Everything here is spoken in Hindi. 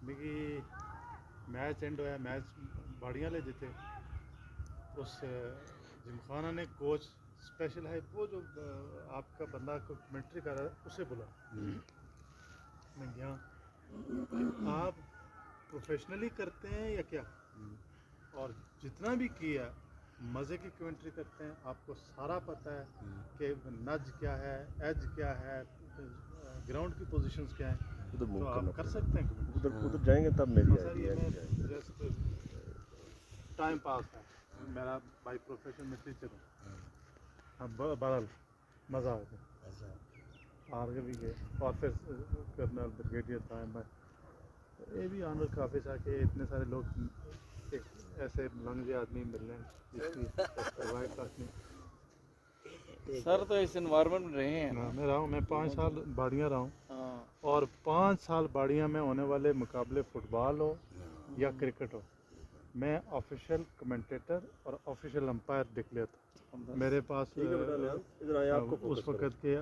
मिगी मैच एंड होया मैच बाड़ियां ले जीते उस जिमखाना ने कोच स्पेशल है वो जो आपका बंदा को कमेंट्री कर रहा है उसे बुला मैं गया आप प्रोफेशनली करते हैं या क्या और जितना भी किया मज़े की कमेंट्री करते हैं आपको सारा पता है कि नज क्या है एज क्या है ग्राउंड की पोजीशंस क्या है उधर तो मूव आप करना कर पड़ेगा। सकते हैं उधर जाएंगे तब मेरी सर आएगी ये मैं आएगी। जस्ट टाइम पास है मेरा बाई प्रोफेशन में टीचर हूँ हाँ बहरहाल मज़ा आ गया आगे भी गए और फिर कर्नल ब्रिगेडियर था मैं ये भी ऑनर काफ़ी था कि इतने सारे लोग एक ऐसे लंगजे आदमी मिल रहे हैं जिसकी सर्वाइव तक नहीं सर तो इस एनवायरनमेंट में रहे हैं हाँ ना। मैं रहा हूँ मैं 5 साल बाड़ियाँ रहा हूँ हाँ और 5 साल बाड़ियाँ में होने वाले मुकाबले फुटबॉल हो या क्रिकेट हो मैं ऑफिशियल कमेंटेटर और ऑफिशियल अंपायर डिक्लेयर था मेरे पास ठीक है बेटा, इधर आए, आपको उस फोकस करो। वक़्त के